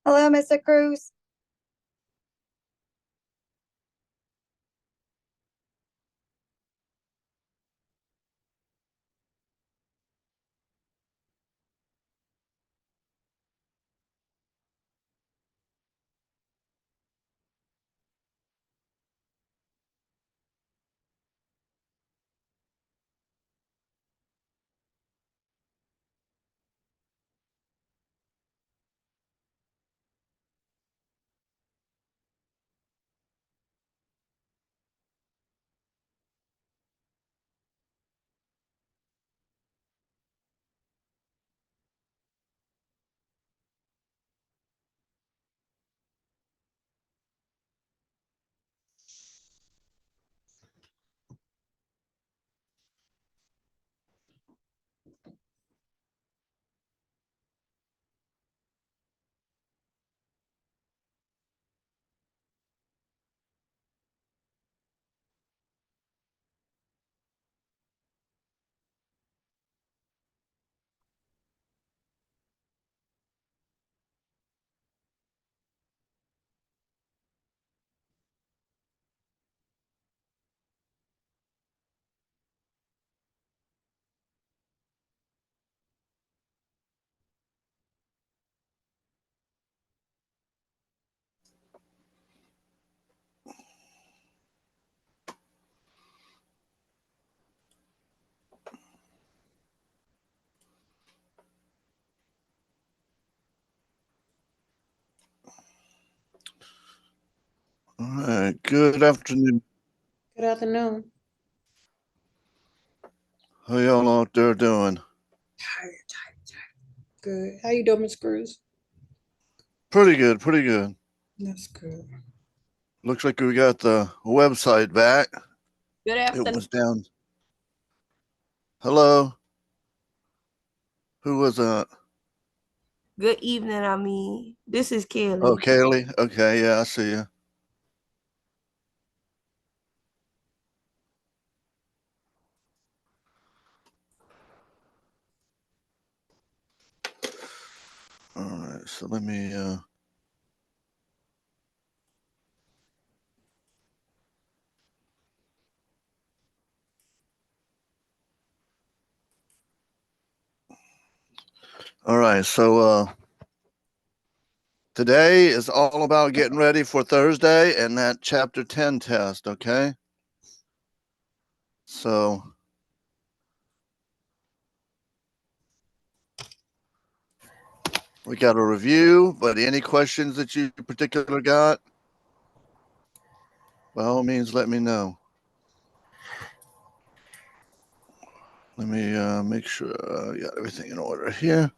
Hello, Mr. Cruz. All right. Good afternoon. Good afternoon. How y'all out there doing? Tired. Good. How you doing, Miss Cruz? Pretty good. Pretty good. That's good. Looks like we got the website back. Good It afternoon. was down. Hello. Who was that? Good evening. This is Kelly. Oh, Kaylee. Okay. Yeah, I see you. All right. So let me. All right. So today is all about getting ready for Thursday and that chapter 10 test. Okay. So we got a review, but any questions that you particular got, by all means, let me know. Let me make sure I got everything in order here.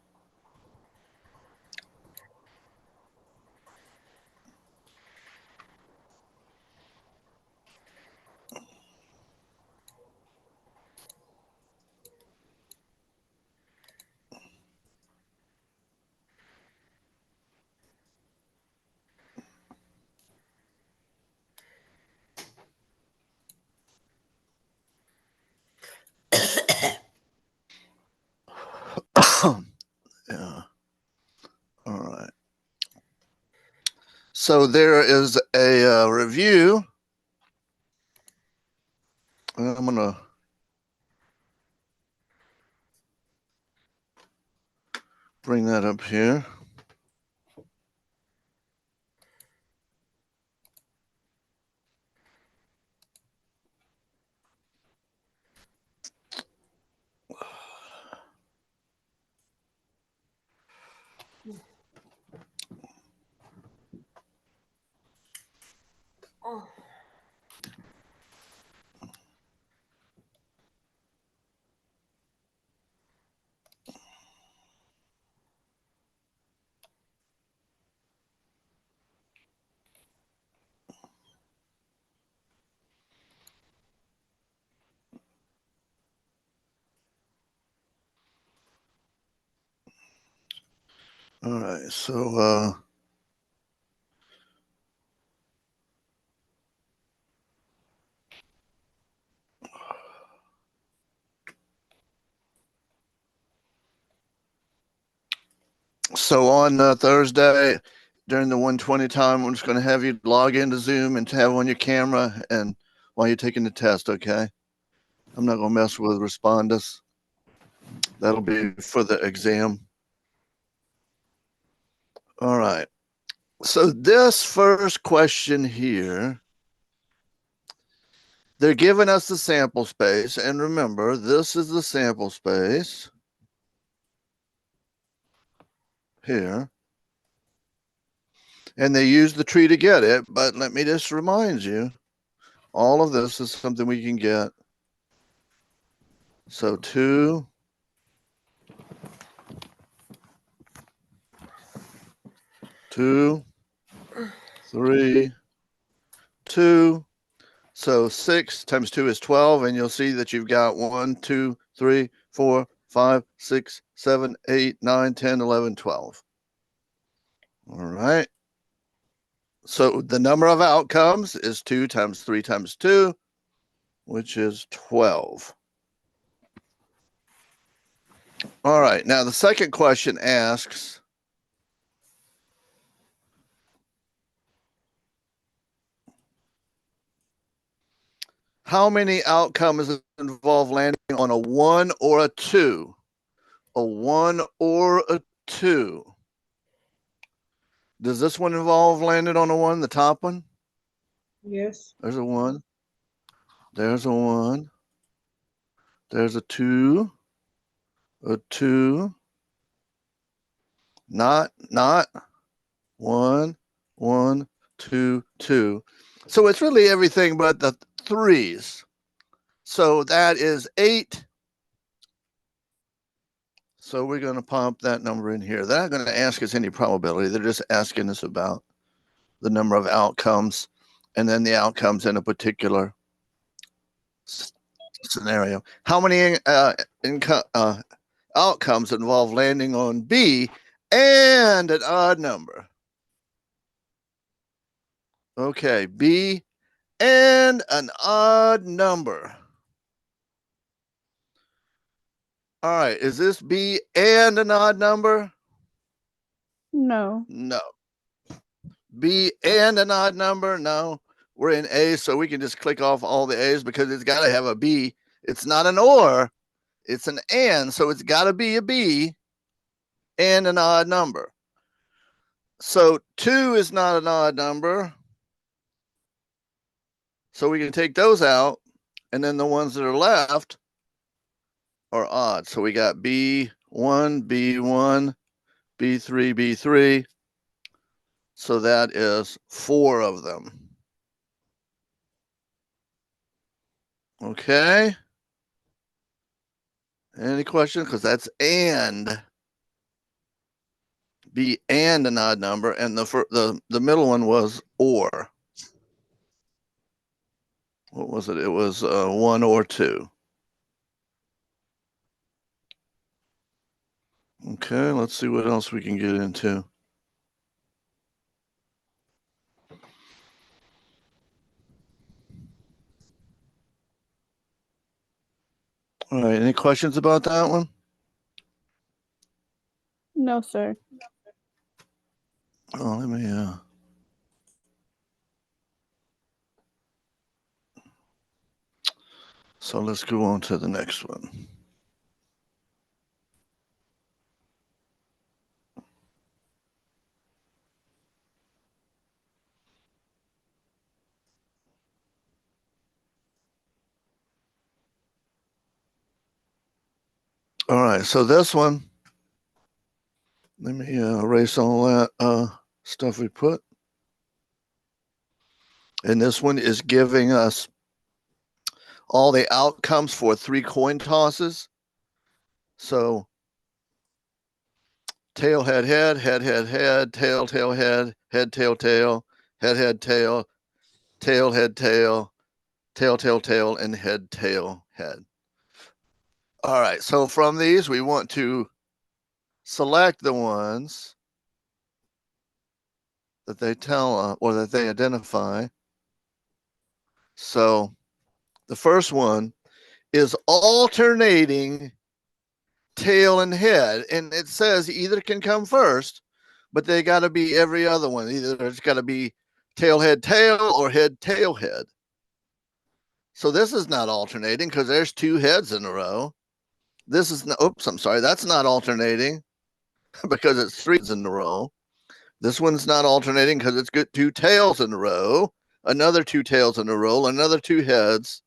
Yeah. All right. So there is a review. And I'm going to bring that up here. Oh. All right. So on Thursday, during the 120 time, I'm just going to have you log into Zoom and have on your camera and while you're taking the test, okay? I'm not going to mess with Respondus. That'll be for the exam. All right. So this first question here, they're giving us the sample space. And remember, this is the sample space here. And they use the tree to get it. But let me just remind you, all of this is something we can get. So 2, 2, 3, 2. So 6 times 2 is 12. And you'll see that you've got 1, 2, 3, 4, 5, 6, 7, 8, 9, 10, 11, 12. All right. So the number of outcomes is 2 times 3 times 2, which is 12. All right. Now the second question asks, how many outcomes involve landing on a 1 or a 2? A 1 or a 2. Does this one involve landing on a 1, the top one? Yes. There's a 1. There's a 1. There's a 2. A 2. Not 1, 1, 2, 2. So it's really everything but the 3s. So that is 8. So we're going to pump that number in here. They're not going to ask us any probability. They're just asking us about the number of outcomes and then the outcomes in a particular scenario. How many outcomes involve landing on B and an odd number? Okay, B and an odd number. All right, is this B and an odd number? No. No. B and an odd number? No. We're in A, so we can just click off all the A's because it's got to have a B. It's not an or, it's an and, so it's got to be a B and an odd number. So 2 is not an odd number. So we can take those out, and then the ones that are left are odd. So we got B1, B1, B3, B3. So that is 4 of them. Okay. Any questions? Because that's and. B and an odd number, and the middle one was or. What was it? It was 1 or 2. Okay, let's see what else we can get into. All right, any questions about that one? No, sir. Oh, let me so let's go on to the next one. All right, so this one, let me erase all that stuff we put. And this one is giving us all the outcomes for 3 coin tosses. So tail, head, head, head, head, head, tail, tail, head, head, tail, tail, head, head, tail, tail, head, tail, tail, tail, tail, and head, tail, head. All right, so from these, we want to select the ones that they tell or that they identify. So the first one is alternating tail and head, and it says either can come first, but they got to be every other one. Either it's got to be tail, head, tail, or head, tail, head. So this is not alternating because there's two heads in a row. This is not, oops, I'm sorry. That's not alternating because it's three heads in a row. This one's not alternating because it's got two tails in a row, another two tails in a row, another two heads.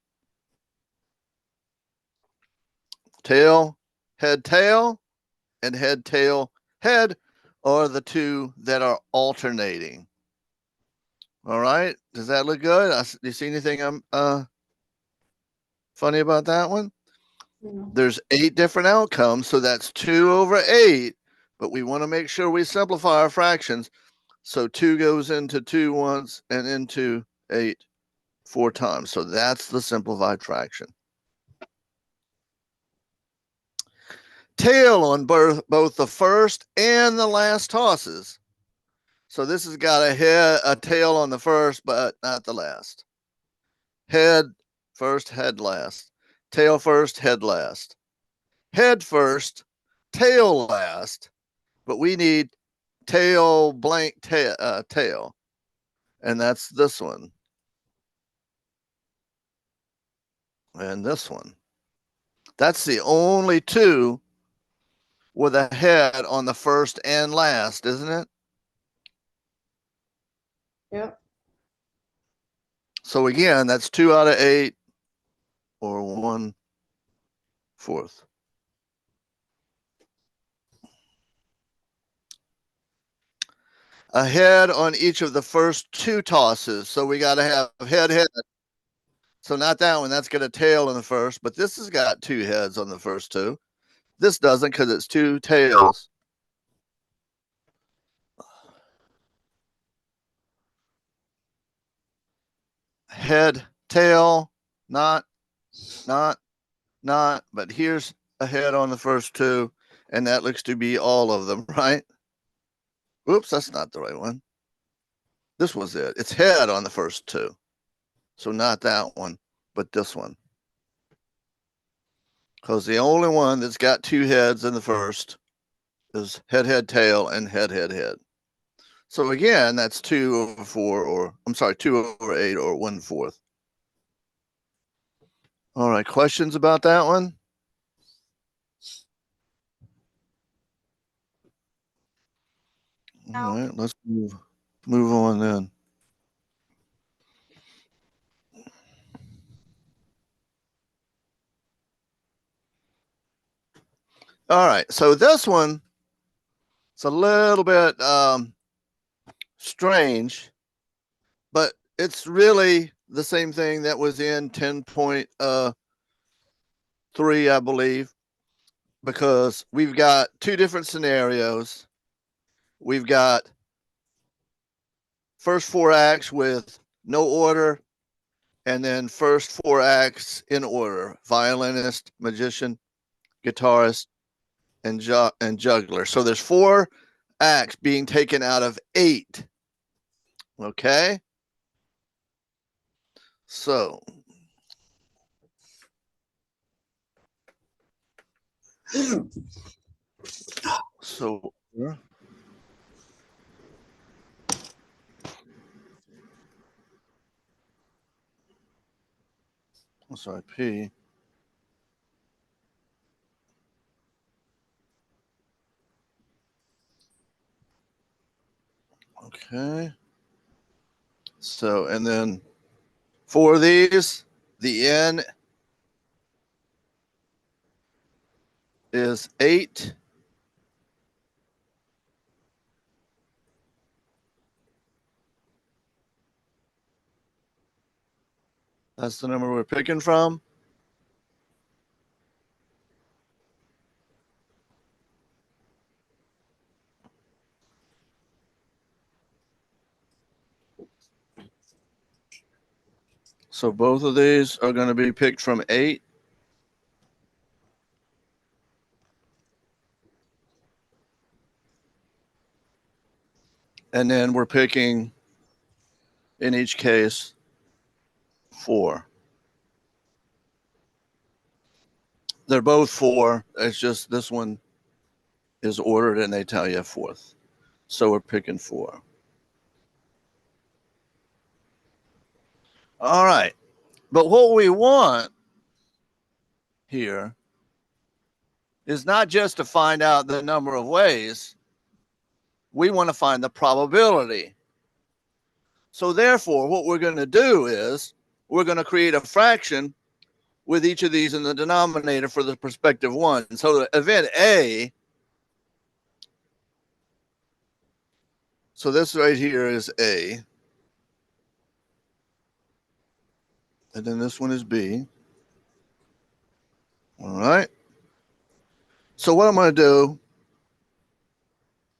Tail, head, and head, tail, head are the two that are alternating. All right. Does that look good? Do you see anything funny about that one? There's 8 different outcomes, so that's 2 over 8, but we want to make sure we simplify our fractions. So 2 goes into 2 once and into 8 4 times. So that's the simplified fraction. Tail on both the first and the last tosses. So this has got a tail on the first, but not the last. Head first, head last. Tail first, head last. Head first, tail last, but we need tail blank tail, and that's this one and this one. That's the only two with a head on the first and last, isn't it? Yep. So again, that's 2 out of 8 or 1/4. A head on each of the first 2 tosses. So we got to have head, head. So not that one. That's got a tail in the first, but this has got 2 heads on the first 2. This doesn't because it's 2 tails. Head, tail, not, but here's a head on the first 2, and that looks to be all of them, right? Oops, that's not the right one. This was it. It's head on the first 2. So not that one, but this one. Because the only one that's got 2 heads in the first is head, head, tail, and head, head, head. So again, that's 2 over 4, or I'm sorry, 2 over 8, or 1/4. All right, questions about that one? All right, let's move on then. All right, so this one, it's a little bit strange, but it's really the same thing that was in 10.3, I believe, because we've got 2 different scenarios. We've got first 4 acts with no order, and then first 4 acts in order: violinist, magician, guitarist, and juggler. So there's 4 acts being taken out of 8. Okay. So I'm sorry, P. Okay. So, and then for these, the N is 8. That's the number we're picking from. So both of these are going to be picked from 8. And then we're picking, in each case, 4. They're both 4. It's just this one is ordered and they tell you 4th. So we're picking 4. All right. But what we want here is not just to find out the number of ways. We want to find the probability. So therefore, what we're going to do is we're going to create a fraction with each of these in the denominator for the prospective one. So the event A, so this right here is A. And then this one is B. All right. So what I'm going to do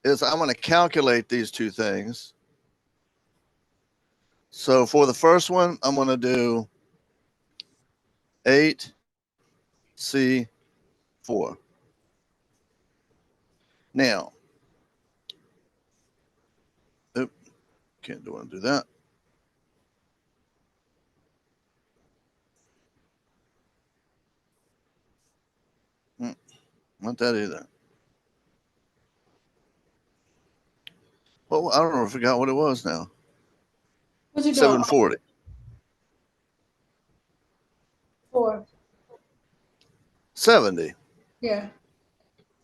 is I'm going to calculate these two things. So for the first one, I'm going to do 8C4. Now, can't do that. Not that either. Well, I don't know. I forgot what it was now. What you doing? 740. 4. 70. Yeah.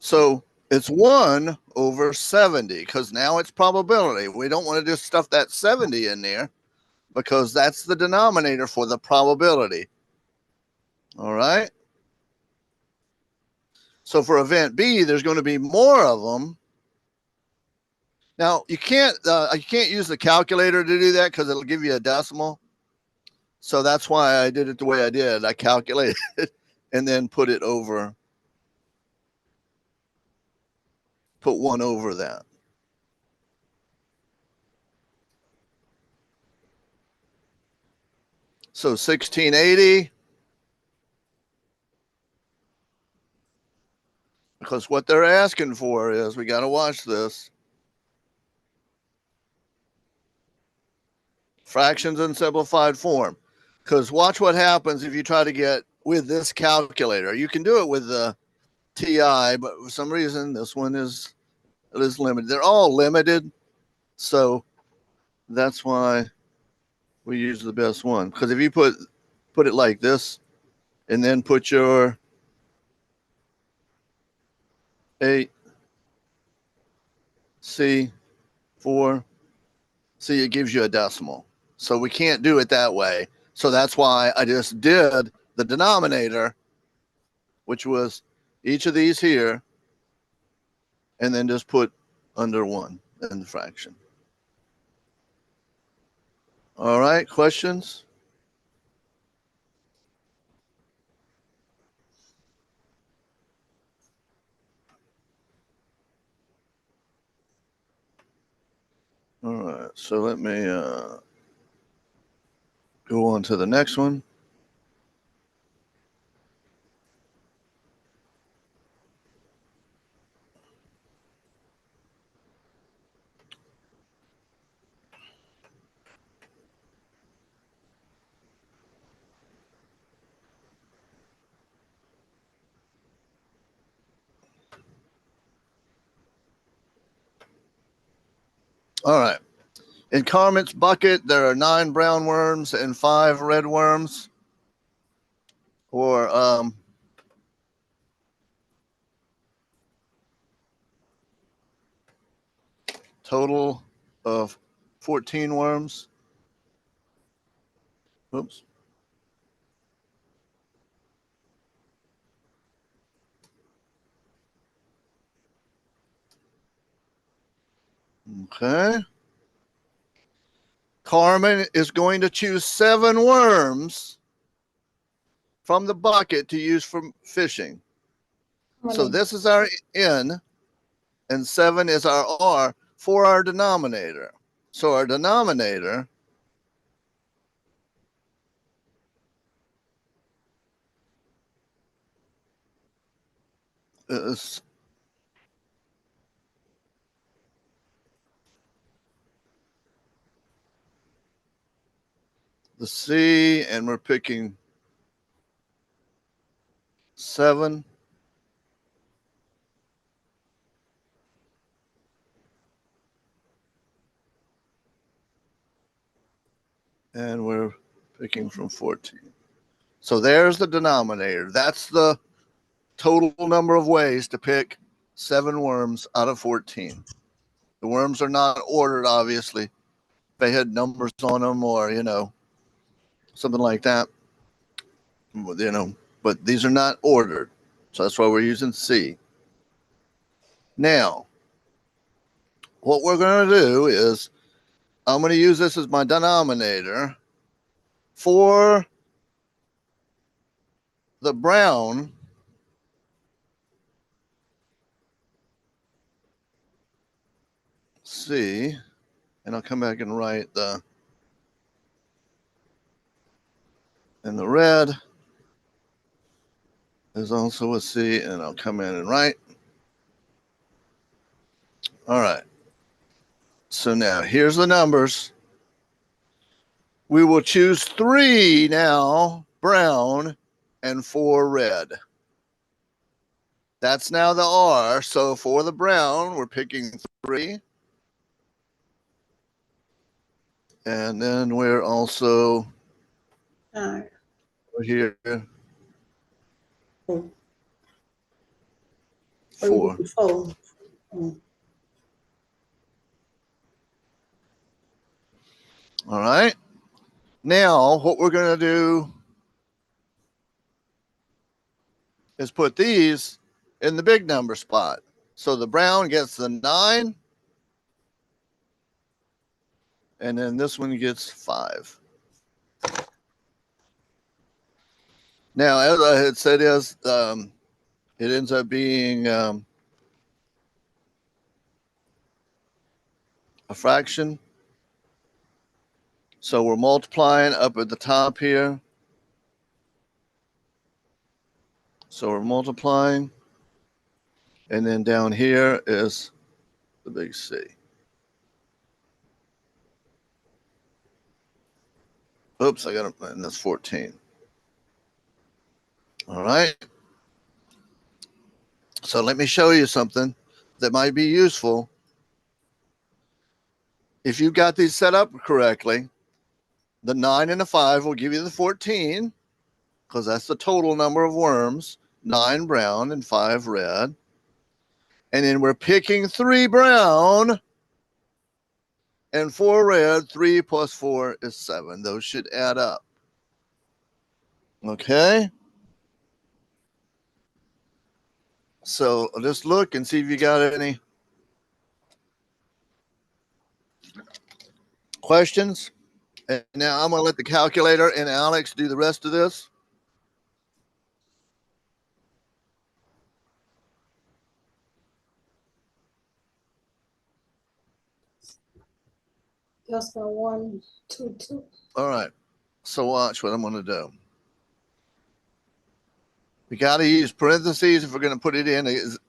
So it's 1 over 70 because now it's probability. We don't want to just stuff that 70 in there because that's the denominator for the probability. All right. So for event B, there's going to be more of them. Now you can't use the calculator to do that because it'll give you a decimal. So that's why I did it the way I did. I calculated it and then put 1 over that. So 1680, because what they're asking for is, we got to watch this. Fractions in simplified form. Because watch what happens if you try to get with this calculator. You can do it with the TI, but for some reason this one is limited. They're all limited. So that's why we use the best one. Because if you put it like this and then put your 8C4, see, it gives you a decimal. So we can't do it that way. So that's why I just did the denominator, which was each of these here, and then just put under 1 in the fraction. All right, questions? All right, so let me go on to the next one. All right. In Carmen's bucket, there are 9 brown worms and 5 red worms, or total of 14 worms. Oops. Okay. Carmen is going to choose 7 worms from the bucket to use for fishing. So this is our N, and 7 is our R for our denominator. So our denominator is the C, and we're picking 7. And we're picking from 14. So there's the denominator. That's the total number of ways to pick 7 worms out of 14. The worms are not ordered, obviously. If they had numbers on them or, something like that, but these are not ordered. So that's why we're using C. Now, what we're going to do is I'm going to use this as my denominator for the brown. C, and I'll come back and write and the red is also a C, and I'll come in and write. All right. So now here's the numbers. We will choose 3 now, brown, and 4 red. That's now the R. So for the brown, we're picking 3. And then we're also over here. 4. Oh. All right. Now, what we're going to do is put these in the big number spot. So the brown gets the 9. And then this one gets 5. Now, as I had said, it ends up being a fraction. So we're multiplying up at the top here. So we're multiplying. And then down here is the big C. Oops, I got it, and that's 14. All right. So let me show you something that might be useful. If you've got these set up correctly, the 9 and the 5 will give you the 14, because that's the total number of worms, 9 brown and 5 red. And then we're picking 3 brown and 4 red. 3 plus 4 is 7. Those should add up. Okay. So just look and see if you got any questions. And now I'm going to let the calculator and Alex do the rest of this. That's my 1, 2, 2. All right. So watch what I'm going to do. We got to use parentheses if we're going to put it in as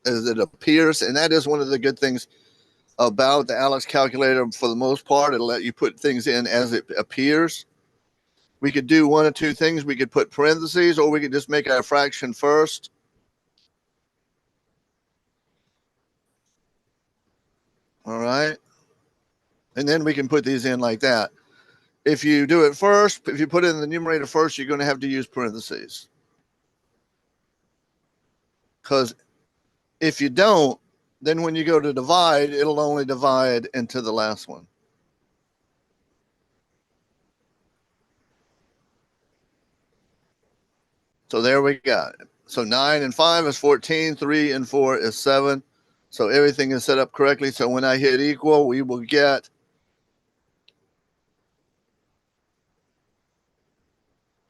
it appears. And that is one of the good things about the Alex calculator. For the most part, it'll let you put things in as it appears. We could do one of 2 things. We could put parentheses, or we could just make our fraction first. All right. And then we can put these in like that. If you do it first, if you put it in the numerator first, you're going to have to use parentheses. Because if you don't, then when you go to divide, it'll only divide into the last one. So there we got it. So 9 and 5 is 14, 3 and 4 is 7. So everything is set up correctly. So when I hit equal, we will get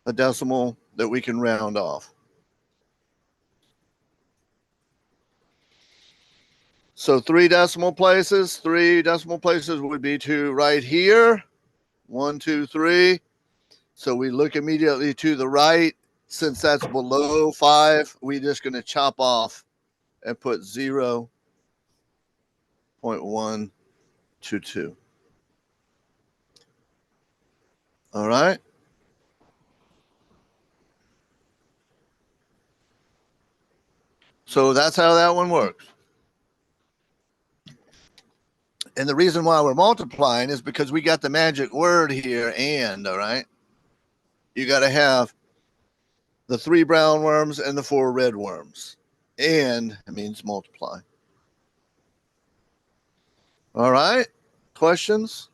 a decimal that we can round off. So 3 decimal places. 3 decimal places would be to right here. 1, 2, 3. So we look immediately to the right. Since that's below 5, we're just going to chop off and put 0.122. All right. So that's how that one works. And the reason why we're multiplying is because we got the magic word here, and, all right? You got to have the 3 brown worms and the 4 red worms. And it means multiply. All right. Questions?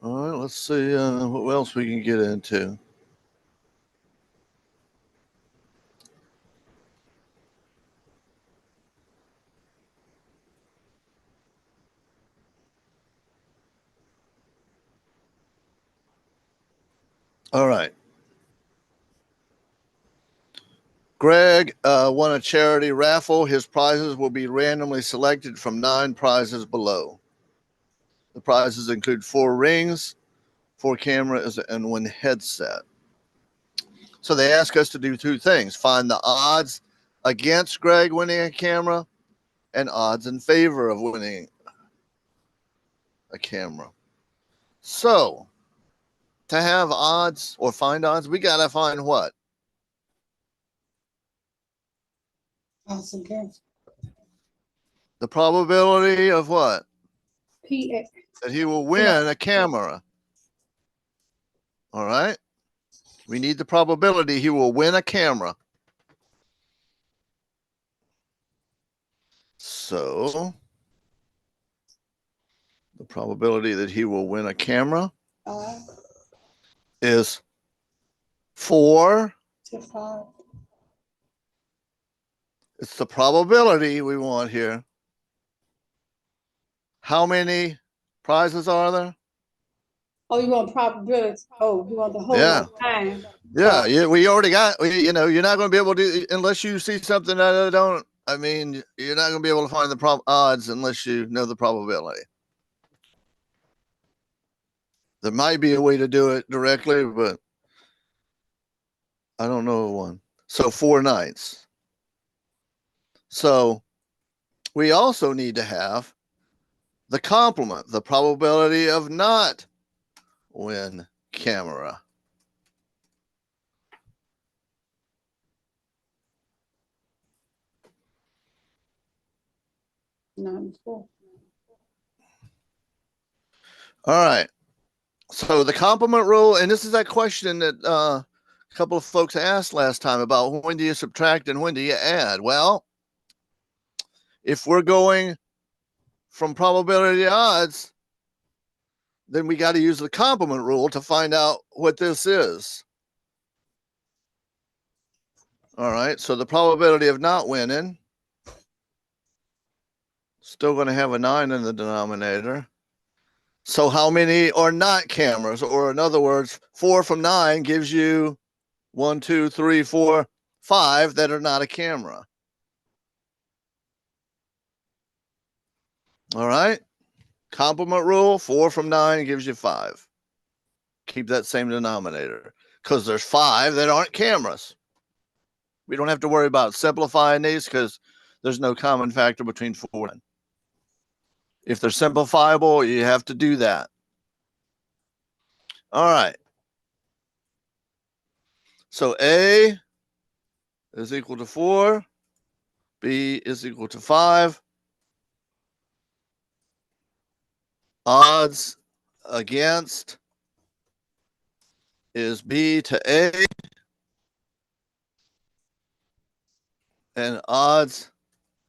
All right. Let's see what else we can get into. All right. Greg won a charity raffle. His prizes will be randomly selected from 9 prizes below. The prizes include 4 rings, 4 cameras, and 1 headset. So they ask us to do 2 things: find the odds against Greg winning a camera and odds in favor of winning a camera. So to have odds or find odds, we got to find what? Awesome. Okay. The probability of what? PX. That he will win a camera. All right. We need the probability he will win a camera. So the probability that he will win a camera is 4 to 5. It's the probability we want here. How many prizes are there? Oh, you want probability? Oh, you want the whole Yeah. time? Yeah, we already got, you're not going to be able to, unless you see something that I don't, I mean, you're not going to be able to find the odds unless you know the probability. There might be a way to do it directly, but I don't know one. So 4 nights. So we also need to have the complement, the probability of not win camera. Nine, 4. All right. So the complement rule, and this is that question that a couple of folks asked last time about when do you subtract and when do you add? Well, if we're going from probability to odds, then we got to use the complement rule to find out what this is. All right. So the probability of not winning, still going to have a 9 in the denominator. So how many are not cameras? Or in other words, 4 from 9 gives you 1, 2, 3, 4, 5 that are not a camera. All right. Complement rule, 4 from 9 gives you 5. Keep that same denominator because there's 5 that aren't cameras. We don't have to worry about simplifying these because there's no common factor between 4 and 9. If they're simplifiable, you have to do that. All right. So A is equal to 4. B is equal to 5. Odds against is B to A. And odds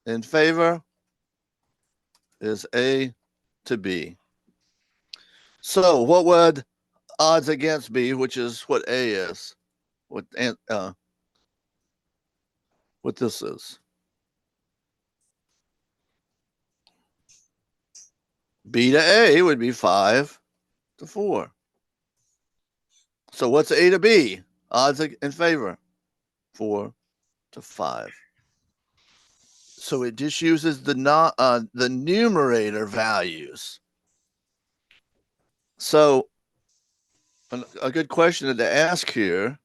in favor is A to B. So what would odds against be, which is what A is, what this is? B to A would be 5 to 4. So what's A to B? Odds in favor, 4 to 5. So it just uses the numerator values. So a good question to ask here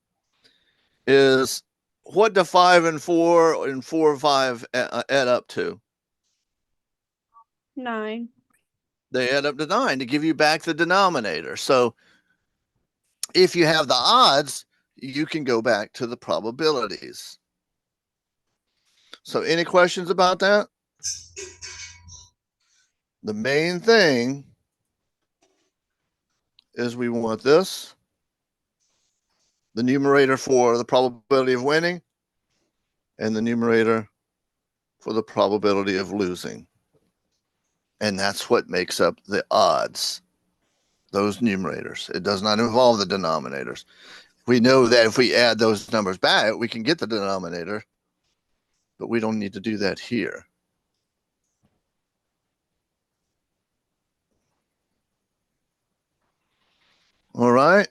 is, what do 5 and 4 and 4 and 5 add up to? 9. They add up to 9 to give you back the denominator. So if you have the odds, you can go back to the probabilities. So any questions about that? The main thing is we want this, the numerator for the probability of winning, and the numerator for the probability of losing. And that's what makes up the odds, those numerators. It does not involve the denominators. We know that if we add those numbers back, we can get the denominator, but we don't need to do that here. All right.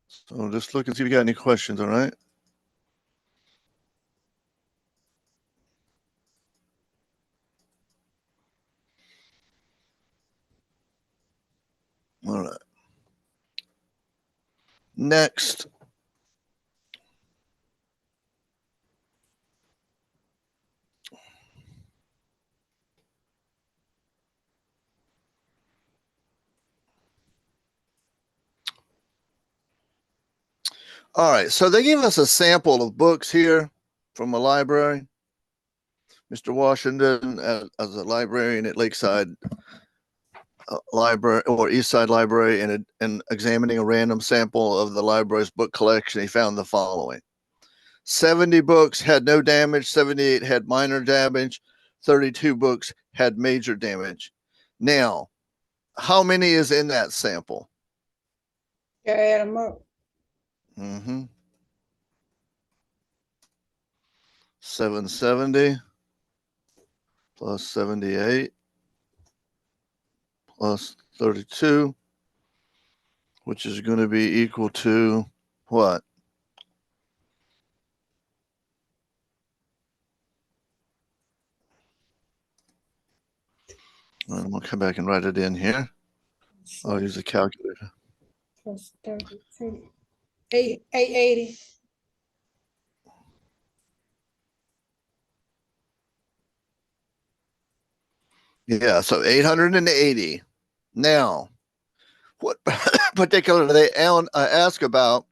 So just look and see if you got any questions, all right? All right. Next. All right, so they give us a sample of books here from a library. Mr. Washington, as a librarian at Lakeside Library or Eastside Library, and examining a random sample of the library's book collection, he found the following. 70 books had no damage, 78 had minor damage, 32 books had major damage. Now, how many is in that sample? You add them up. 770 plus 78 plus 32, which is going to be equal to what? I'm going to come back and write it in here. I'll use a calculator. Plus 32. 880. Yeah, so 880. Now, what particularly they ask about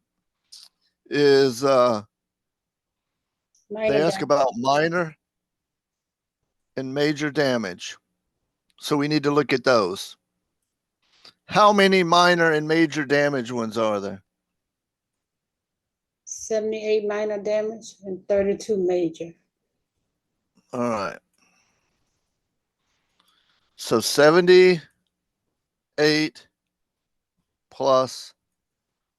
is Minor they ask damage. about minor and major damage. So we need to look at those. How many minor and major damage ones are there? 78 minor damage and 32 major. All right. So 78 plus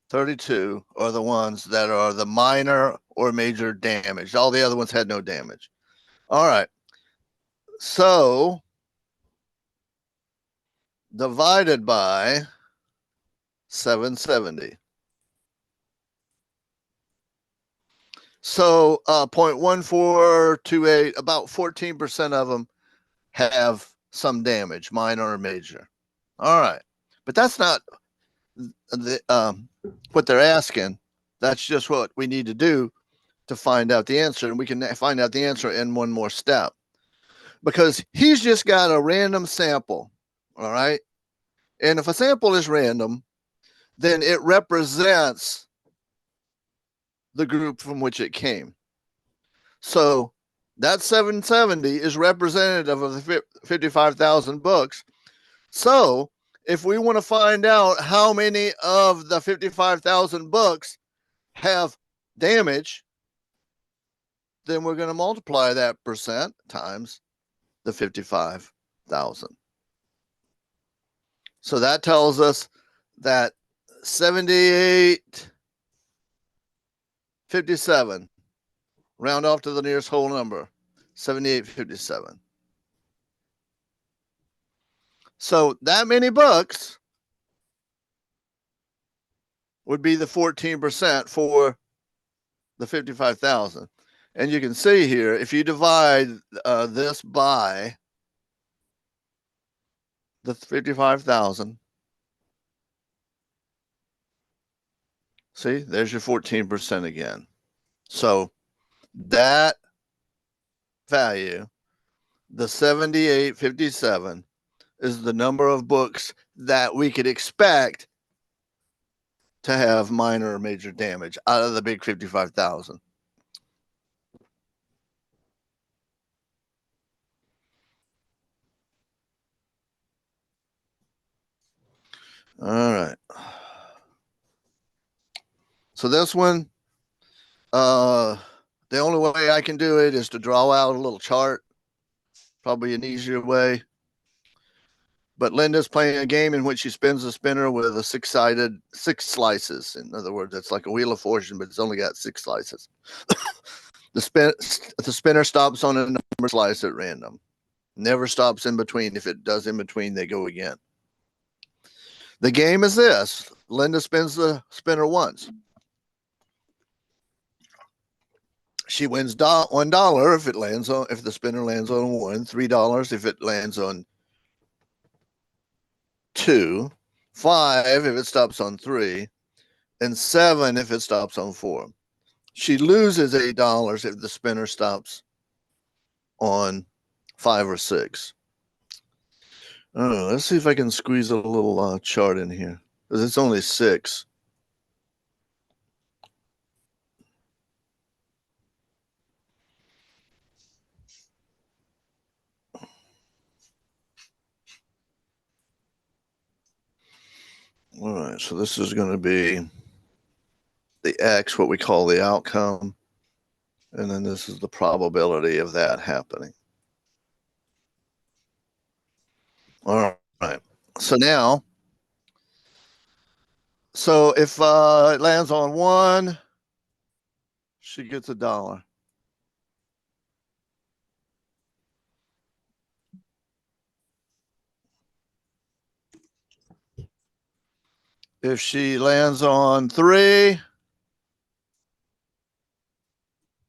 32 are the ones that are the minor or major damage. All the other ones had no damage. All right. So divided by 770. So 0.1428, about 14% of them have some damage, minor or major. All right. But that's not the what they're asking. That's just what we need to do to find out the answer. And we can find out the answer in one more step. Because he's just got a random sample. All right. And if a sample is random, then it represents the group from which it came. So that 770 is representative of the 55,000 books. So if we want to find out how many of the 55,000 books have damage, then we're going to multiply that percent times the 55,000. So that tells us that 7857, round off to the nearest whole number, 7857. So that many books would be the 14% for the 55,000. And you can see here, if you divide this by the 55,000, see, there's your 14% again. So that value, the 7857, is the number of books that we could expect to have minor or major damage out of the big 55,000. All right. So this one, the only way I can do it is to draw out a little chart. Probably an easier way. But Linda's playing a game in which she spins a spinner with a six slices. In other words, it's like a wheel of fortune, but it's only got 6 slices. The spinner stops on a number slice at random. Never stops in between. If it does in between, they go again. The game is this. Linda spins the spinner once. She wins $1 if the spinner lands on 1, $3 if it lands on 2, 5 if it stops on 3, and 7 if it stops on 4. She loses $8 if the spinner stops on 5 or 6. Let's see if I can squeeze a little chart in here, because it's only 6. All right, so this is going to be the X, what we call the outcome, and then this is the probability of that happening. All right, so now, if it lands on 1, she gets $1. If she lands on 3,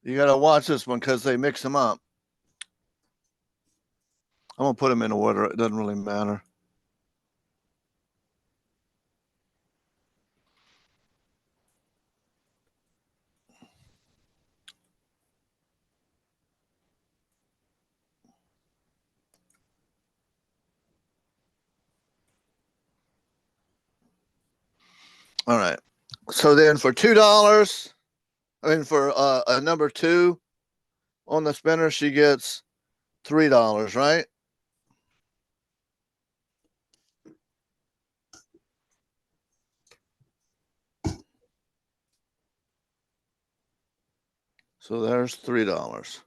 you got to watch this one because they mix them up. I'm going to put them in order. It doesn't really matter. All right. So then for $2, for a number 2 on the spinner, she gets $3, right? So there's $3.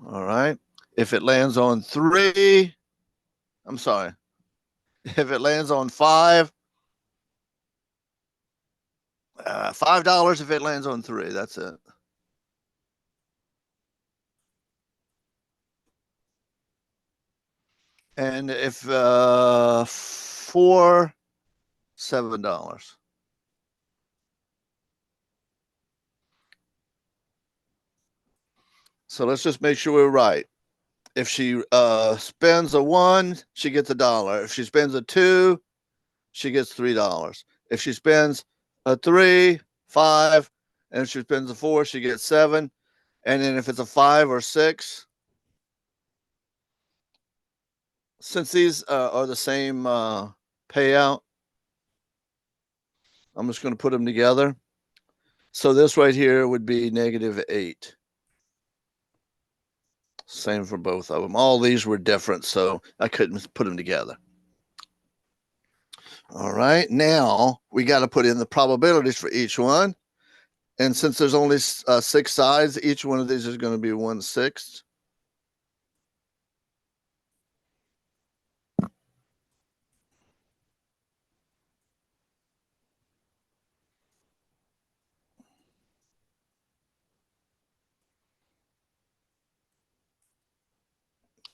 All right. If it lands on 3, I'm sorry. If it lands on 5, $5 if it lands on 3. That's it. And if 4, $7. So let's just make sure we're right. If she spends a 1, she gets $1. If she spends a 2, she gets $3. If she spends a 3, 5, and if she spends a 4, she gets 7. And then if it's a 5 or 6, since these are the same payout, I'm just going to put them together. So this right here would be -8. Same for both of them. All these were different, so I couldn't put them together. All right, now we got to put in the probabilities for each one. And since there's only 6 sides, each one of these is going to be 1/6.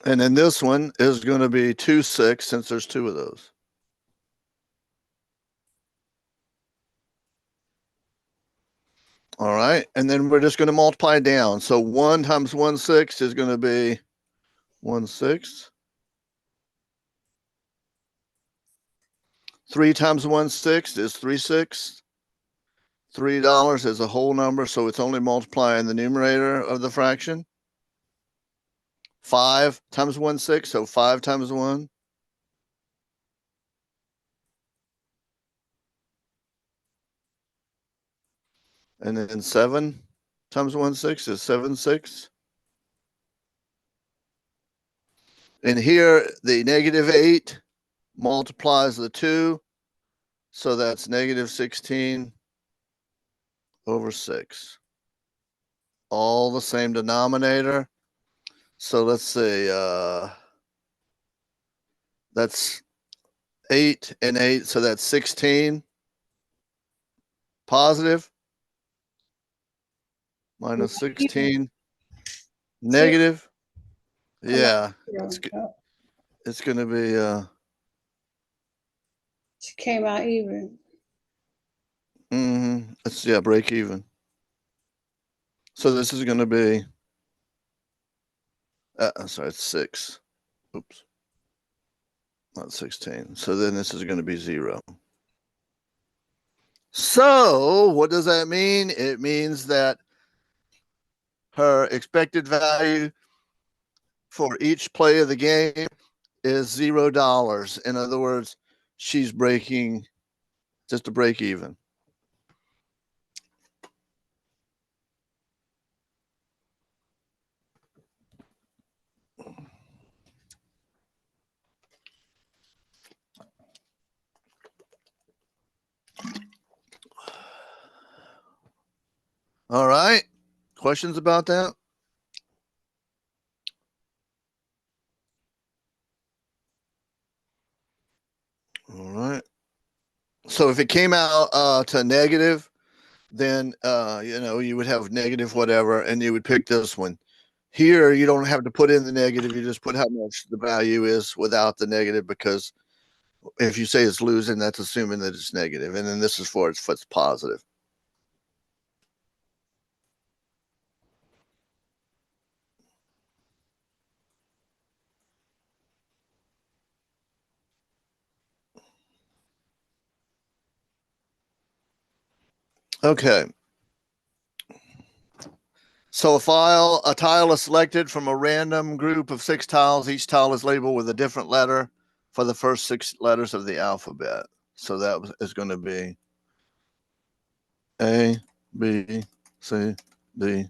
And then this one is going to be 2/6 since there's 2 of those. All right, and then we're just going to multiply down. So 1 times 1/6 is going to be 1/6. 3 times 1/6 is 3/6. $3 is a whole number, so it's only multiplying the numerator of the fraction. 5 times 1/6, so 5 times 1. And then 7 times 1/6 is 7/6. And here the -8 multiplies the 2. So that's -16 over 6. All the same denominator. So let's see, that's 8 and 8, so that's 16 positive minus 16 negative. Yeah, it's going to be She came out even. it's break even. So this is going to be I'm sorry, it's 6. Oops. Not 16. So then this is going to be 0. So what does that mean? It means that her expected value for each play of the game is $0. In other words, she's breaking just to break even. All right. Questions about that? All right. So if it came out to negative, then you would have negative whatever, and you would pick this one. Here, you don't have to put in the negative. You just put how much the value is without the negative, because if you say it's losing, that's assuming that it's negative. And then this is for it's positive. Okay. So a tile is selected from a random group of 6 tiles. Each tile is labeled with a different letter for the first 6 letters of the alphabet. So that is going to be A, B, C, D,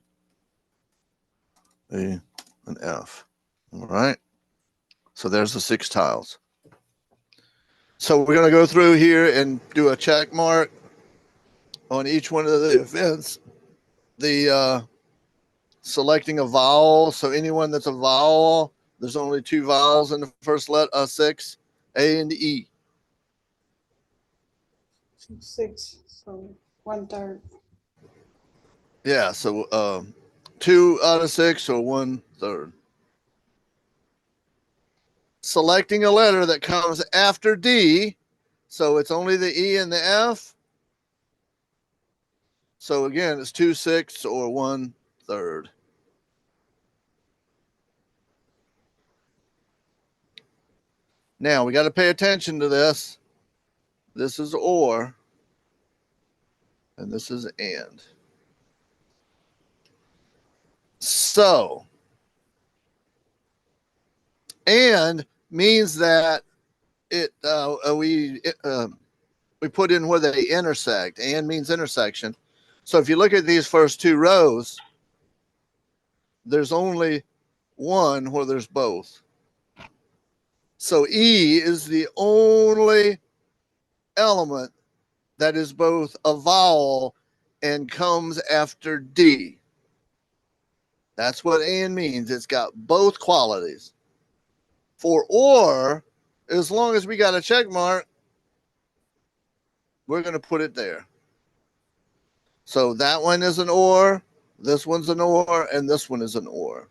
E, and F. All right. So there's the 6 tiles. So we're going to go through here and do a check mark on each one of the events. The selecting a vowel. So anyone that's a vowel, there's only 2 vowels in the first 6, A and E. 6, so 1/3. Yeah, so 2 out of 6 or 1/3. Selecting a letter that comes after D, so it's only the E and the F. So again, it's 2/6 or 1/3. Now we got to pay attention to this. This is or, and this is and. So, and means that we put in where they intersect. And means intersection. So if you look at these first 2 rows, there's only one where there's both. So E is the only element that is both a vowel and comes after D. That's what and means. It's got both qualities. For or, as long as we got a check mark, we're going to put it there. So that one is an or, this one's an or, and this one is an or.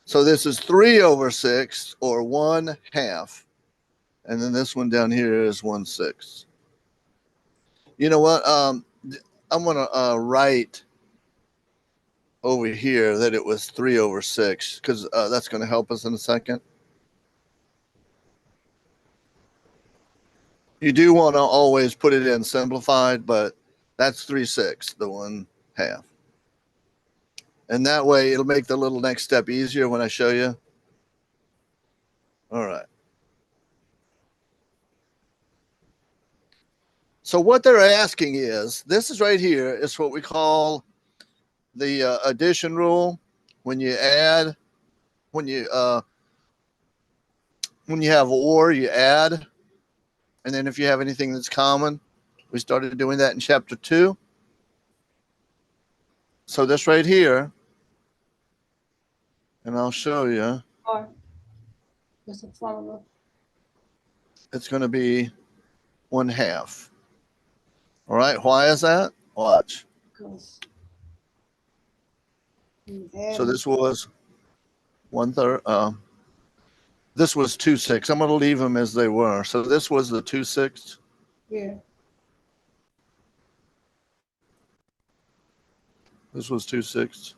So this is 3/6 or 1/2. And then this one down here is 1/6. You know what? I'm going to write over here that it was 3/6 because that's going to help us in a second. You do want to always put it in simplified, but that's 3/6, the 1/2. And that way it'll make the little next step easier when I show you. All right. So what they're asking is, this is right here, is what we call the addition rule. When you add, when you have or, you add, and then if you have anything that's common, we started doing that in chapter 2. So this right here, and I'll show you, Or what's the formula? it's going to be 1/2. All right, why is that? Watch. Because So this was 1/3. This was 2/6. I'm going to leave them as they were. So this was the 2/6. yeah. This was 2/6.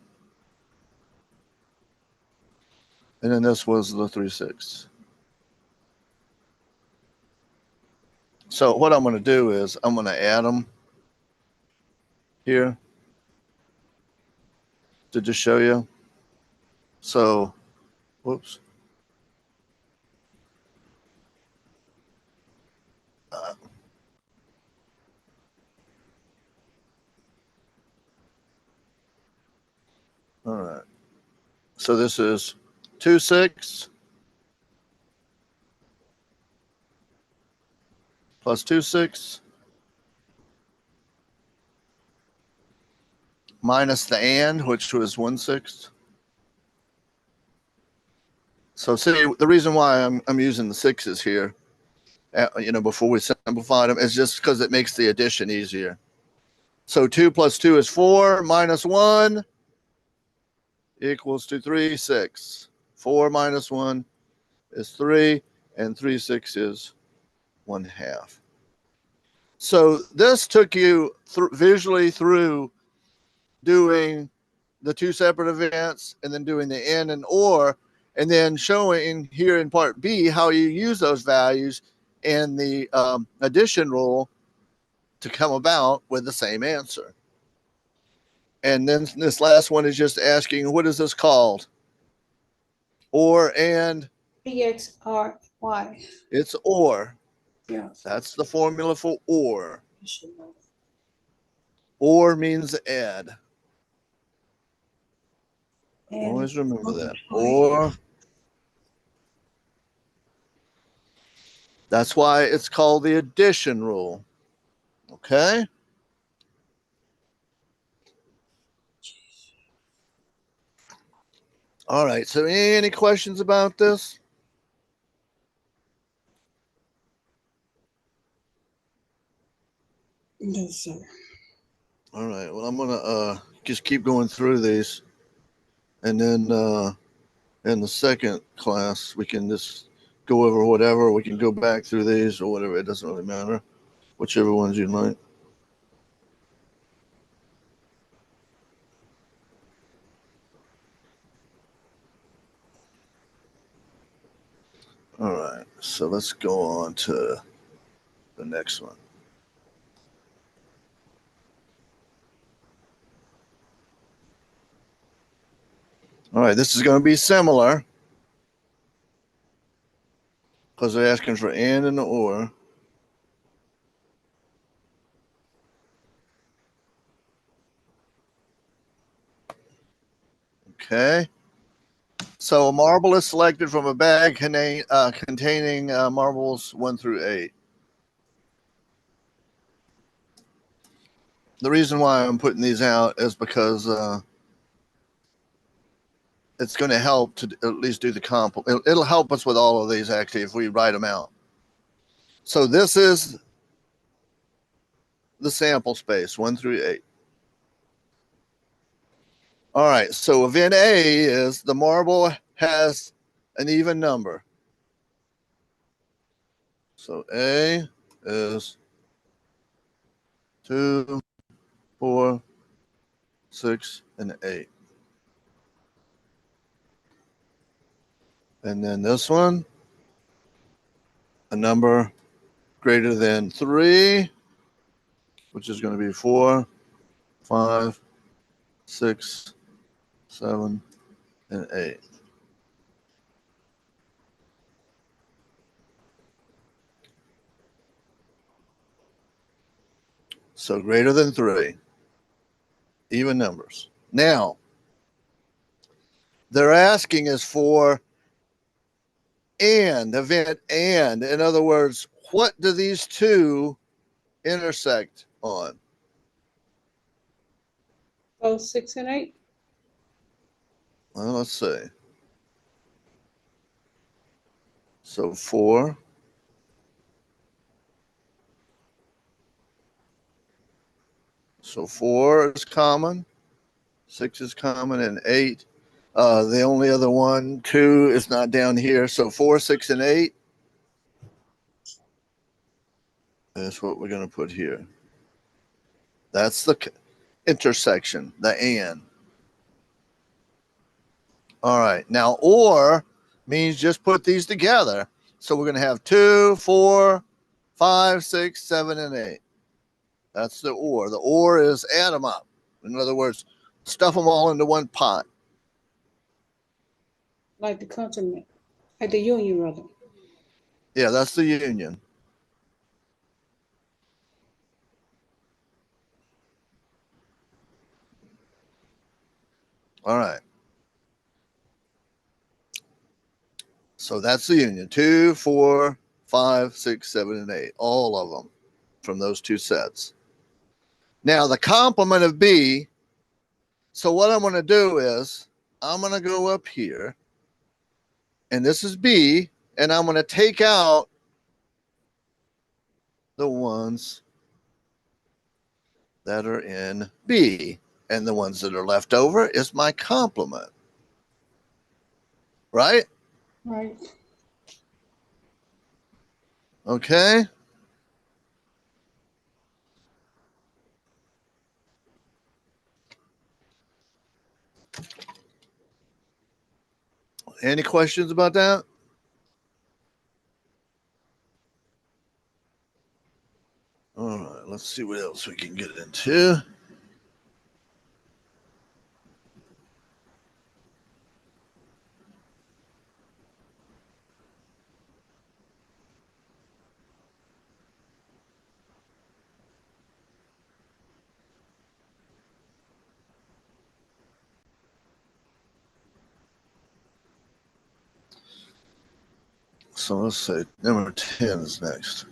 And then this was the 3/6. So what I'm going to do is I'm going to add them here to just show you. So, whoops. All right. So this is 2/6 plus 2/6 minus the and, which was 1/6. So see, the reason why I'm using the 6s here, before we simplify them, is just because it makes the addition easier. So 2 plus 2 is 4 minus 1 equals to 3, 6. 4 minus 1 is 3, and 3/6 is 1/2. So this took you visually through doing the two separate events and then doing the and or, and then showing here in part B how you use those values in the addition rule to come about with the same answer. And then this last one is just asking, what is this called? Or and. PXRY. It's or. Yeah. That's the formula for or. You should know. Or means add. And Always remember that. multiply. Or. That's why it's called the addition rule. Okay? All right. So any questions about this? No, sir. All right. Well, I'm gonna just keep going through these, and then in the second class we can just go over whatever. We can go back through these or whatever. It doesn't really matter, whichever ones you like. All right. So let's go on to the next one. All right. This is going to be similar because they're asking for and or. Okay. So a marble is selected from a bag containing marbles 1 through 8. The reason why I'm putting these out is because it's going to help to at least do the comp. It'll help us with all of these actually if we write them out. So this is the sample space 1 through 8. All right. So event A is the marble has an even number. So A is 2, 4, 6, and 8. And then this one, a number greater than 3, which is going to be 4, 5, 6, 7, and 8. So greater than 3. Even numbers. Now, they're asking us for event and. In other words, what do these two intersect on? 12, 6, and 8. Well, let's see. So 4. So 4 is common, 6 is common, and 8. The only other one, 2, is not down here. So 4, 6, and 8. That's what we're going to put here. That's the intersection, the and. All right. Now, or means just put these together. So we're going to have 2, 4, 5, 6, 7, and 8. That's the or. The or is add them up. In other words, stuff them all into one pot. Like the continent. Like the union, rather. Yeah, that's the union. All right. So that's the union. 2, 4, 5, 6, 7, and 8. All of them from those two sets. Now the complement of B. So what I'm going to do is I'm going to go up here, and this is B, and I'm going to take out the ones that are in B, and the ones that are left over is my complement. Right? Right. Okay. Any questions about that? All right, let's see what else we can get into. So let's say number 10 is next.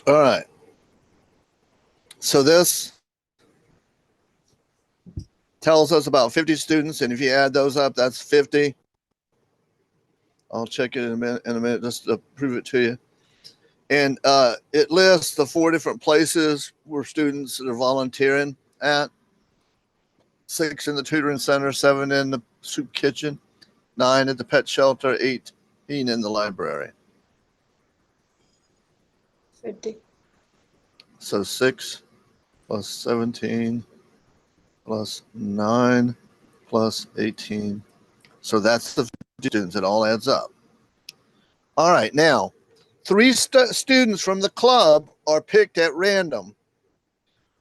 All right. So this tells us about 50 students, and if you add those up, that's 50. I'll check it in a minute just to prove it to you. And it lists the 4 different places where students are volunteering at. 6 in the tutoring center, 7 in the soup kitchen, 9 at the pet shelter, 18 in the library. 50. So 6 plus 17 plus 9 plus 18. So that's the 50 students. It all adds up. All right. Now, 3 students from the club are picked at random,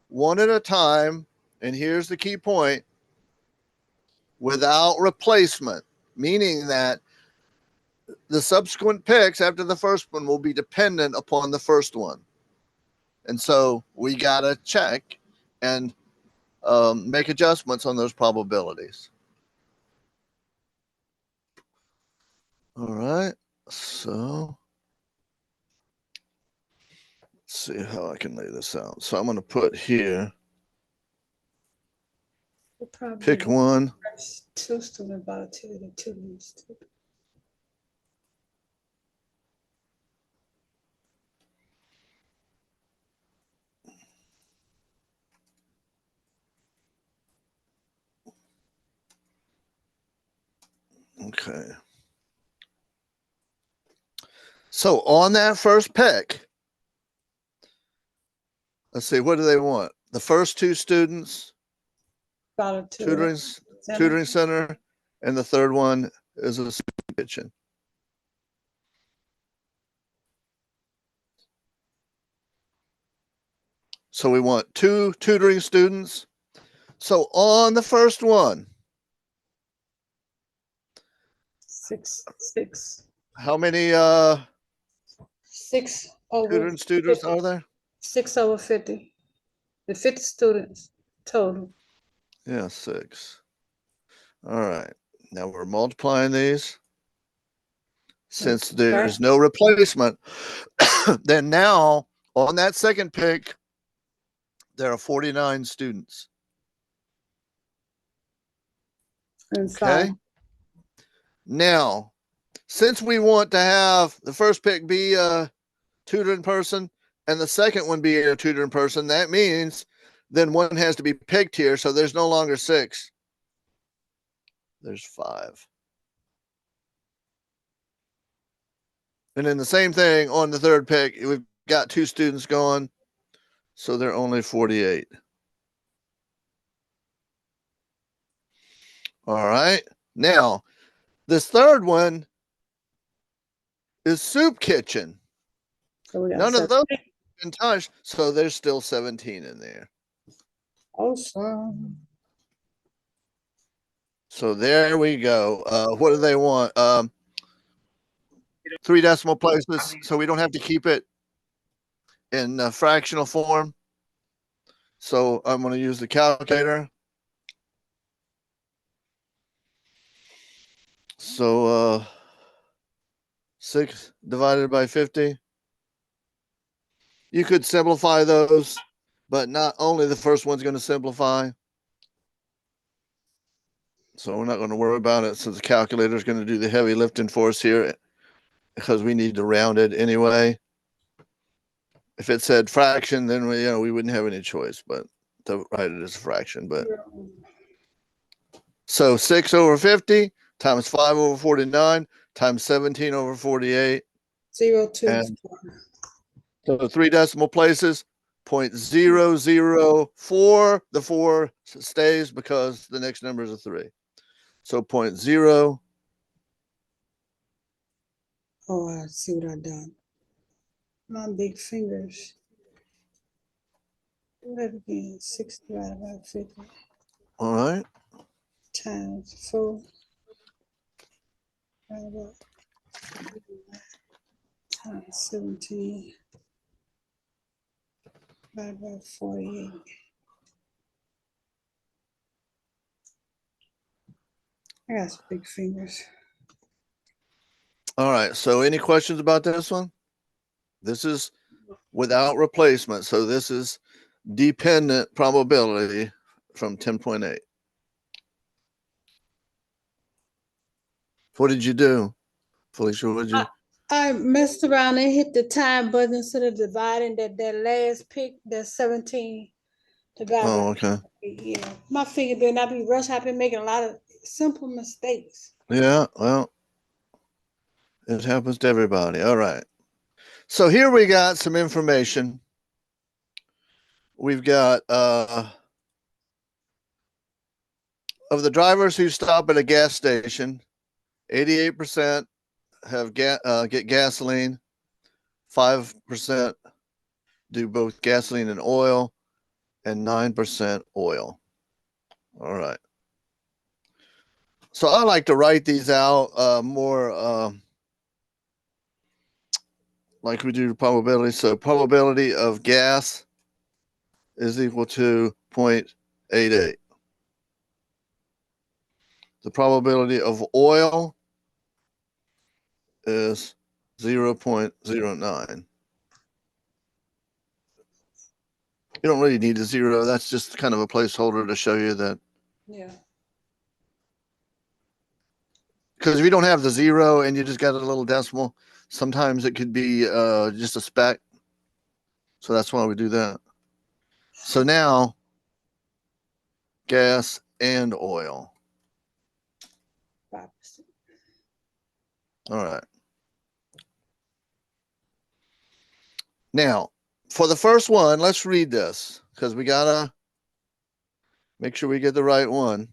one at a time. And here's the key point: without replacement, meaning that the subsequent picks after the first one will be dependent upon the first one. And so we got to check and make adjustments on those probabilities. All right. So let's see how I can lay this out. So I'm going to put here, We'll probably pick one. 2 student volatility, 2 leads. Okay. So on that first pick, let's see, what do they want? The first 2 students, tutoring center, and the third one is a kitchen. So we want 2 tutoring students. So on the first one, 6 how many 6 over tutoring students 50. are there? 6 over 50. The 50 students total. Yeah, 6. All right. Now we're multiplying these. Since there's no replacement, then now on that second pick, there are 49 students. Okay. Now, since we want to have the first pick be a tutoring person and the second one be a tutoring person, that means then one has to be picked here. So there's no longer 6. There's 5. And then the same thing on the third pick, we've got 2 students going. So they're only 48. All right. Now, this third one is soup kitchen. So we got None of those 17. have been touched, so there's still 17 in there. Awesome. So there we go. What do they want? 3 decimal places, so we don't have to keep it in fractional form. So I'm going to use the calculator. So 6 divided by 50. You could simplify those, but not only the first one's going to simplify. So we're not going to worry about it since the calculator is going to do the heavy lifting for us here because we need to round it anyway. If it said fraction, then we wouldn't have any choice but to write it as a fraction. But so 6 over 50 times 5 over 49 times 17 over 48. 0, 2. And so 3 decimal places, 0.004. The 4 stays because the next number is a 3. So 0.0. Oh, I see what I done. My big fingers. Do that again. 6 divided by 50 All right. times 4 divided by times 17 divided by 48. I got some big fingers. All right. So any questions about this one? This is without replacement. So this is dependent probability from 10.8. What did you do, Felicia? What did you? I messed around and hit the time button instead of dividing that last pick, that 17 divided Oh, by. okay. Yeah, my finger better not be rushed. I've been making a lot of simple mistakes. Yeah, well, it happens to everybody. All right. So here we got some information. We've got of the drivers who stop at a gas station, 88% have get gasoline, 5% do both gasoline and oil, and 9% oil. All right. So I like to write these out more like we do probability. So probability of gas is equal to 0.88. The probability of oil is 0.09. You don't really need a 0. That's just kind of a placeholder to show you that. Yeah. Because if you don't have the 0 and you just got a little decimal, sometimes it could be just a speck. So that's why we do that. So now, gas and oil. 5%. All right. Now, for the first one, let's read this because we got to make sure we get the right one.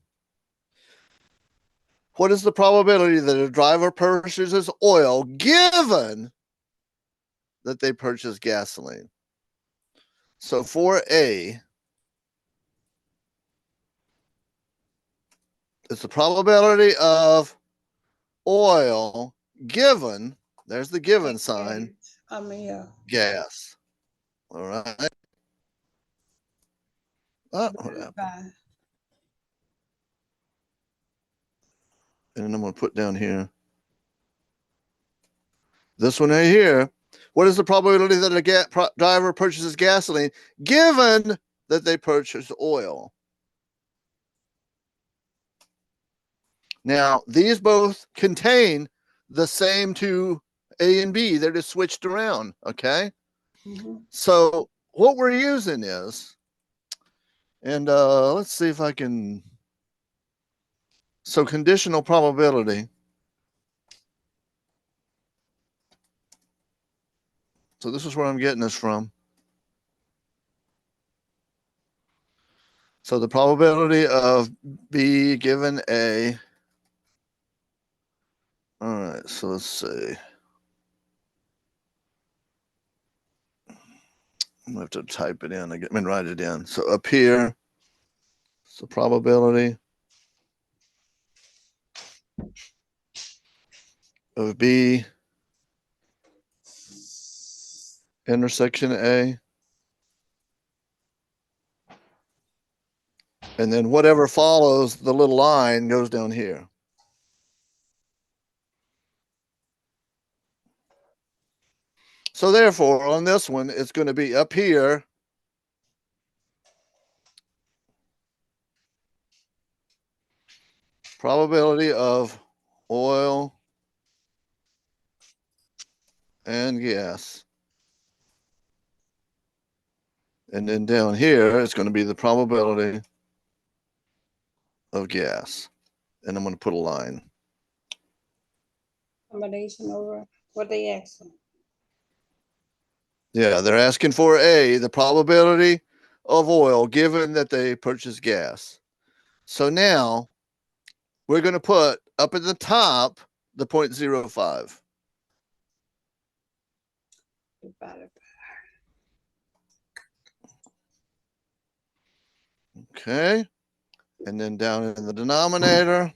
What is the probability that a driver purchases oil given that they purchase gasoline? So for A, it's the probability of oil given, there's the given sign, I mean, yeah. gas. All right. Oh, what happened? By And I'm going to put down here. This one right here. What is the probability that a driver purchases gasoline given that they purchase oil? Now, these both contain the same two A and B. They're just switched around, okay? So what we're using is, and let's see if I can, so conditional probability. So this is where I'm getting this from. So the probability of B given A. All right, so let's see. I'm gonna have to type it in. I mean, write it in. So up here, so probability of B intersection A. And then whatever follows the little line goes down here. So therefore, on this one, it's going to be up here. Probability of oil and gas. And then down here, it's going to be the probability of gas. And I'm going to put a line. combination over what they asking. Yeah, they're asking for A, the probability of oil, given that they purchase gas. So now we're going to put up at the top the 0.05. Divided Okay. And then down in the denominator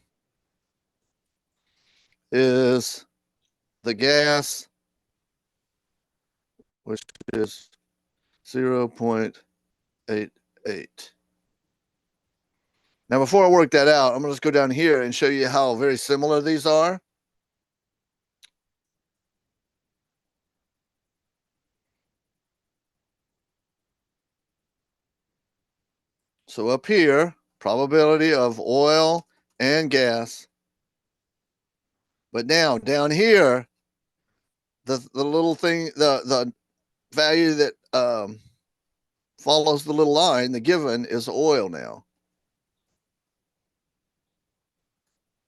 is the gas, which is 0.88. Now, before I work that out, I'm going to just go down here and show you how very similar these are. So up here, probability of oil and gas. But now down here, the little thing, the value that follows the little line, the given is oil now.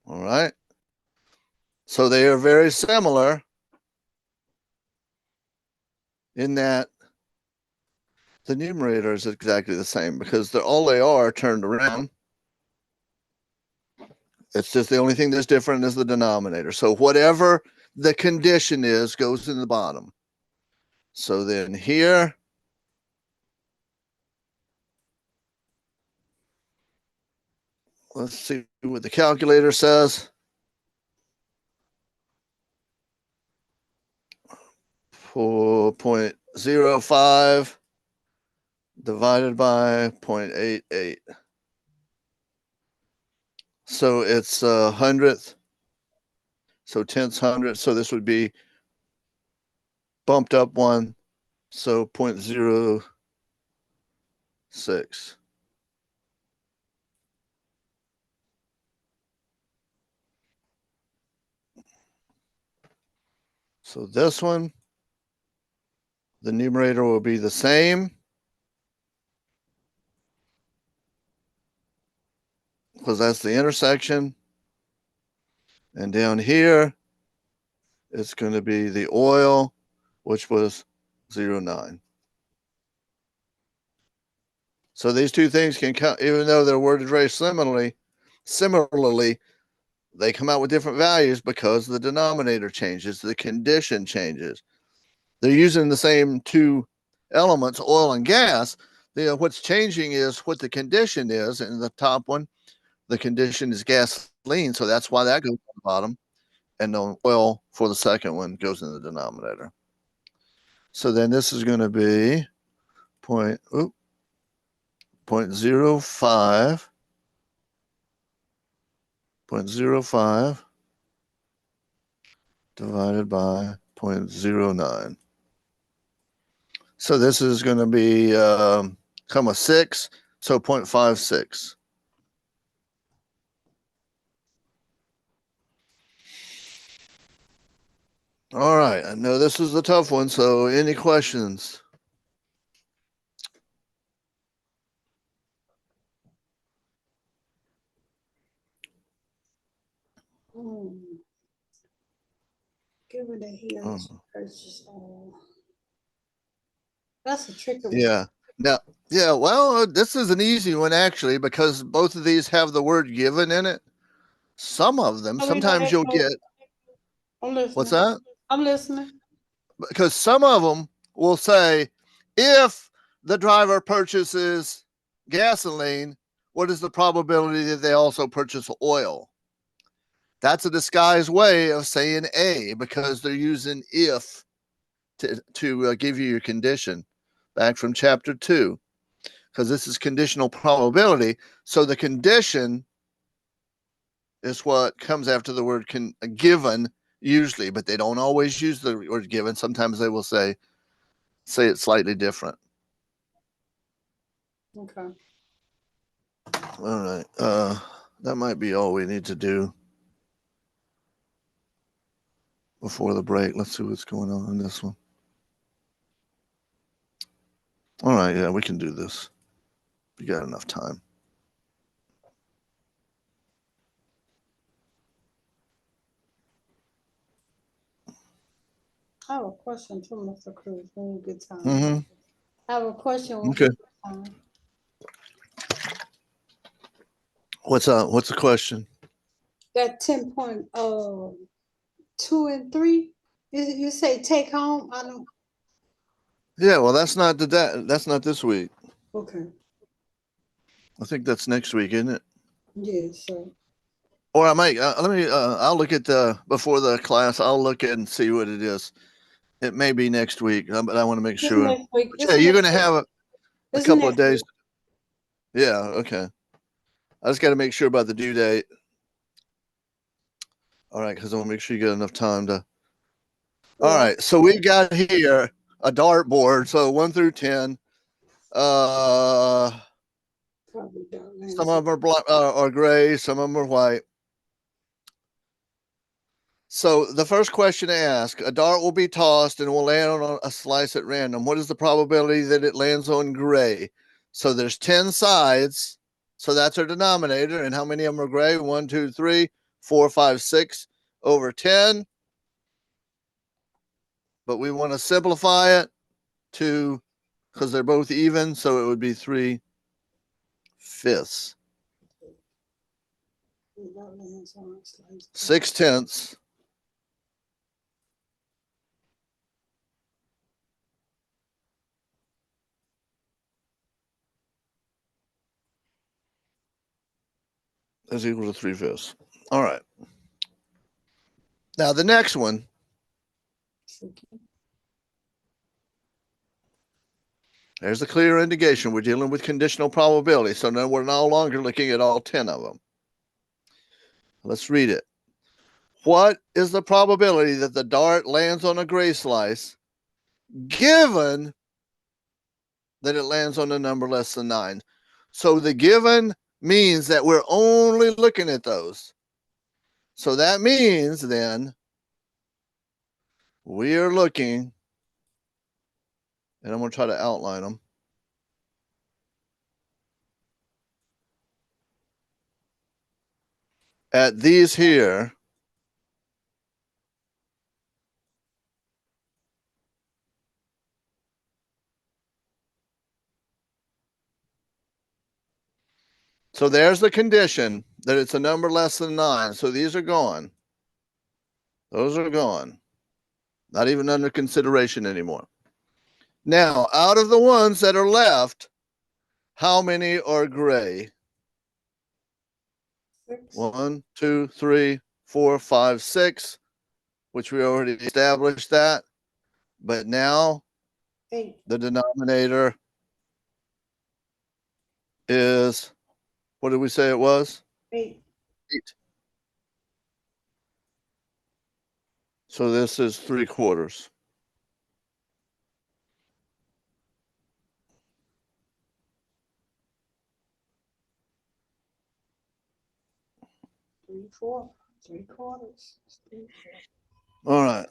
All right. So they are very similar in that the numerator is exactly the same because all they are turned around. It's just the only thing that's different is the denominator. So whatever the condition is goes in the bottom. So then here, let's see what the calculator says. 4.05 divided by 0.88. So it's a hundredth. So tenths, hundredth. So this would be bumped up one. So 0.06. So this one, the numerator will be the same because that's the intersection. And down here, it's going to be the oil, which was 0.9. So these two things can count, even though they're worded very similarly, they come out with different values because the denominator changes, the condition changes. They're using the same two elements, oil and gas. What's changing is what the condition is. And the top one, the condition is gasoline. So that's why that goes to the bottom. And the oil for the second one goes in the denominator. So then this is going to be 0.05 0.05 divided by 0.09. So this is going to be 6, so 0.56. All right, I know this is a tough one, so any questions? Given that he has purchased oil. That's a tricky one. Yeah. Now, well, this is an easy one actually, because both of these have the word given in it. Some of them, Oh, wait, go sometimes ahead, you'll go. get, I'm listening. what's that? I'm listening. Because some of them will say, if the driver purchases gasoline, what is the probability that they also purchase oil? That's a disguised way of saying A, because they're using if to give you your condition back from chapter 2, because this is conditional probability. So the condition is what comes after the word given usually, but they don't always use the word given. Sometimes they will say it slightly different. Okay. All right. That might be all we need to do before the break. Let's see what's going on in this one. All right. Yeah, we can do this. We got enough time. I have a question too, Mr. Cruz, when you get time. Mm-hmm. I have a question. When Okay. you get time. What's the question? That 10.2 and 3. You say take home? I don't. Yeah, well, that's not that's not this week. Okay. I think that's next week, isn't it? Yeah, sure. Or I might I'll look at before the class. I'll look at and see what it is. It may be next week, but I want to make It's sure. next week. Yeah, you're going to have a It's couple of next days. Yeah, okay. I just got to make sure about the due date. All right, because I want to make sure you get enough time to. All right, so we got here a dartboard, so 1 through 10. Probably don't. Some of them are gray, some of them are white. So the first question to ask: a dart will be tossed and will land on a slice at random. What is the probability that it lands on gray? So there's 10 sides, so that's our denominator. And how many of them are gray? 1, 2, 3, 4, 5, 6 over 10. But we want to simplify it to, because they're both even, so it would be 3/5. 6/10. Is equal to 3/5. All right. Now the next one. There's a clear indication we're dealing with conditional probability. So now we're no longer looking at all 10 of them. Let's read it. What is the probability that the dart lands on a gray slice given that it lands on a number less than 9? So the given means that we're only looking at those. So that means then we are looking, and I'm going to try to outline them. At these here. So there's the condition that it's a number less than 9. So these are gone. Those are gone. Not even under consideration anymore. Now, out of the ones that are left, how many are gray? 6, 1, 2, 3, 4, 5, 6, which we already established that. But now 8, the denominator is, what did we say it was? 8. 8. So this is 3/4. Three, 4, 3/4. All right.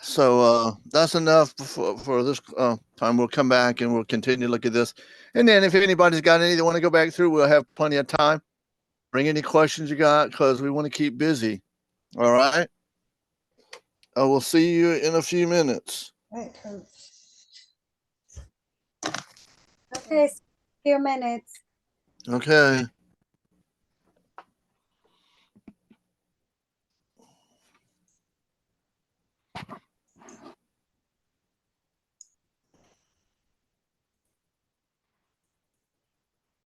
So that's enough for this time. We'll come back and we'll continue to look at this. And then if anybody's got any they want to go back through, we'll have plenty of time. Bring any questions you got because we want to keep busy. All right. I will see you in a few minutes. That hurts. Okay, few minutes. Okay.